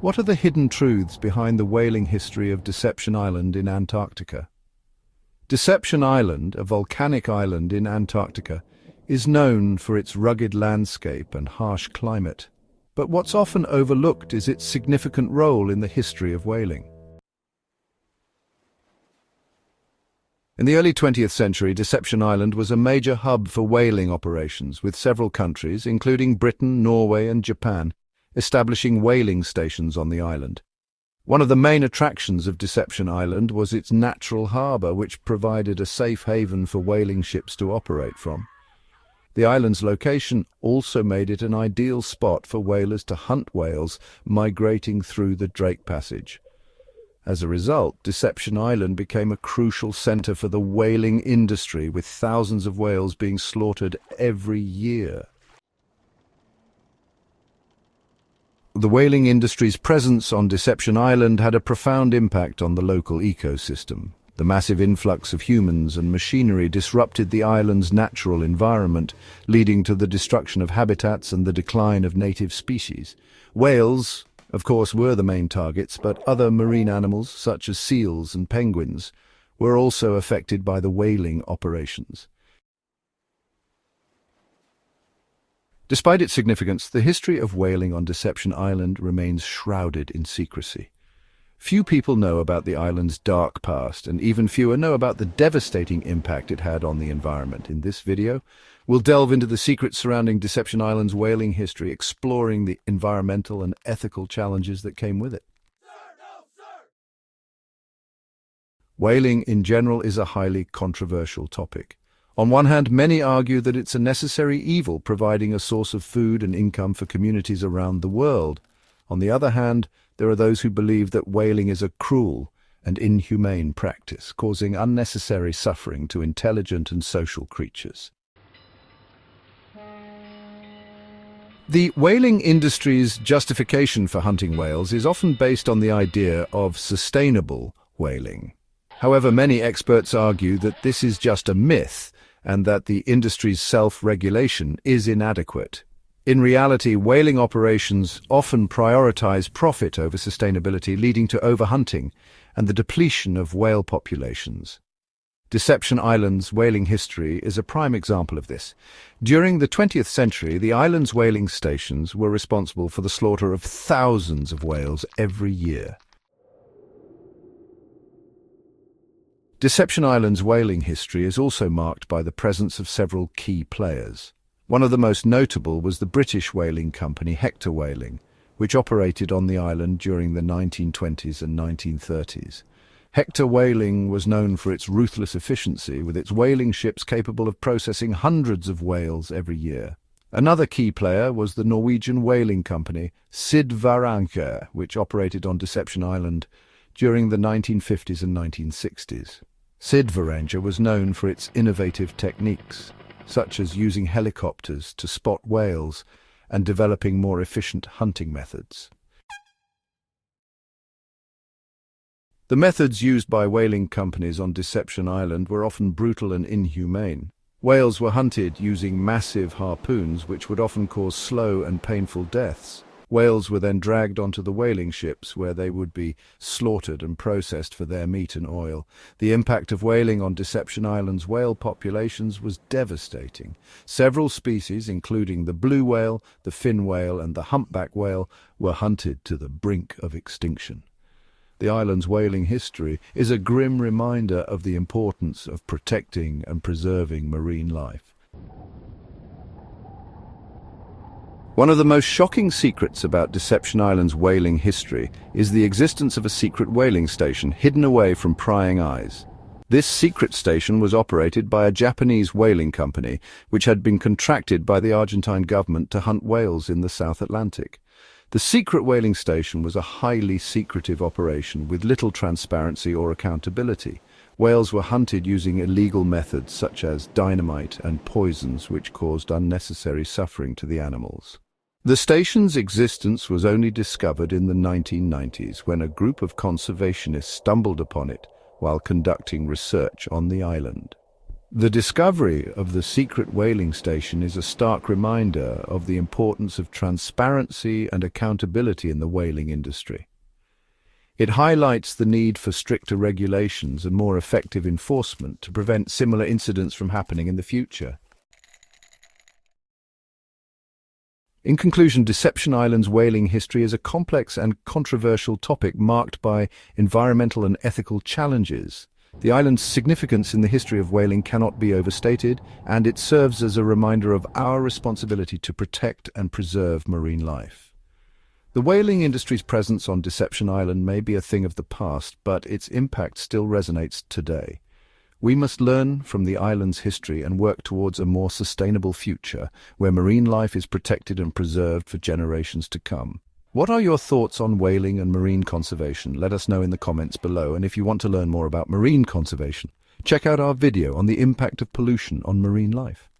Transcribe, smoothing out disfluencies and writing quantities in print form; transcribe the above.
What are the hidden truths behind the whaling history of Deception Island in Antarctica? Deception Island, a volcanic island in Antarctica, is known for its rugged landscape and harsh climate. But what's often overlooked is its significant role in the history of whaling. In the early 20th century, Deception Island was a major hub for whaling operations, with several countries, including Britain, Norway and Japan, establishing whaling stations on the island. One of the main attractions of Deception Island was its natural harbour, which provided a safe haven for whaling ships to operate from. The island's location also made it an ideal spot for whalers to hunt whales migrating through the Drake Passage. As a result, Deception Island became a crucial centre for the whaling industry, with thousands of whales being slaughtered every year. The whaling industry's presence on Deception Island had a profound impact on the local ecosystem. The massive influx of humans and machinery disrupted the island's natural environment, leading to the destruction of habitats and the decline of native species. Whales, of course, were the main targets, but other marine animals, such as seals and penguins, were also affected by the whaling operations. Despite its significance, the history of whaling on Deception Island remains shrouded in secrecy. Few people know about the island's dark past, and even fewer know about the devastating impact it had on the environment. In this video, we'll delve into the secrets surrounding Deception Island's whaling history, exploring the environmental and ethical challenges that came with it. Whaling in general is a highly controversial topic. On one hand, many argue that it's a necessary evil, providing a source of food and income for communities around the world. On the other hand, there are those who believe that whaling is a cruel and inhumane practice, causing unnecessary suffering to intelligent and social creatures. The whaling industry's justification for hunting whales is often based on the idea of sustainable whaling. However, many experts argue that this is just a myth, and that the industry's self-regulation is inadequate. In reality, whaling operations often prioritize profit over sustainability, leading to overhunting and the depletion of whale populations. Deception Island's whaling history is a prime example of this. During the 20th century, the island's whaling stations were responsible for the slaughter of thousands of whales every year. Deception Island's whaling history is also marked by the presence of several key players. One of the most notable was the British whaling company Hector Whaling, which operated on the island during the 1920s and 1930s. Hector Whaling was known for its ruthless efficiency, with its whaling ships capable of processing hundreds of whales every year. Another key player was the Norwegian whaling company Sydvaranger, which operated on Deception Island during the 1950s and 1960s. Sydvaranger was known for its innovative techniques, such as using helicopters to spot whales and developing more efficient hunting methods. The methods used by whaling companies on Deception Island were often brutal and inhumane. Whales were hunted using massive harpoons, which would often cause slow and painful deaths. Whales were then dragged onto the whaling ships, where they would be slaughtered and processed for their meat and oil. The impact of whaling on Deception Island's whale populations was devastating. Several species, including the blue whale, the fin whale and the humpback whale, were hunted to the brink of extinction. The island's whaling history is a grim reminder of the importance of protecting and preserving marine life. One of the most shocking secrets about Deception Island's whaling history is the existence of a secret whaling station hidden away from prying eyes. This secret station was operated by a Japanese whaling company, which had been contracted by the Argentine government to hunt whales in the South Atlantic. The secret whaling station was a highly secretive operation with little transparency or accountability. Whales were hunted using illegal methods such as dynamite and poisons, which caused unnecessary suffering to the animals. The station's existence was only discovered in the 1990s, when a group of conservationists stumbled upon it while conducting research on the island. The discovery of the secret whaling station is a stark reminder of the importance of transparency and accountability in the whaling industry. It highlights the need for stricter regulations and more effective enforcement to prevent similar incidents from happening in the future. In conclusion, Deception Island's whaling history is a complex and controversial topic marked by environmental and ethical challenges. The island's significance in the history of whaling cannot be overstated, and it serves as a reminder of our responsibility to protect and preserve marine life. The whaling industry's presence on Deception Island may be a thing of the past, but its impact still resonates today. We must learn from the island's history and work towards a more sustainable future, where marine life is protected and preserved for generations to come. What are your thoughts on whaling and marine conservation? Let us know in the comments below, and if you want to learn more about marine conservation, check out our video on the impact of pollution on marine life.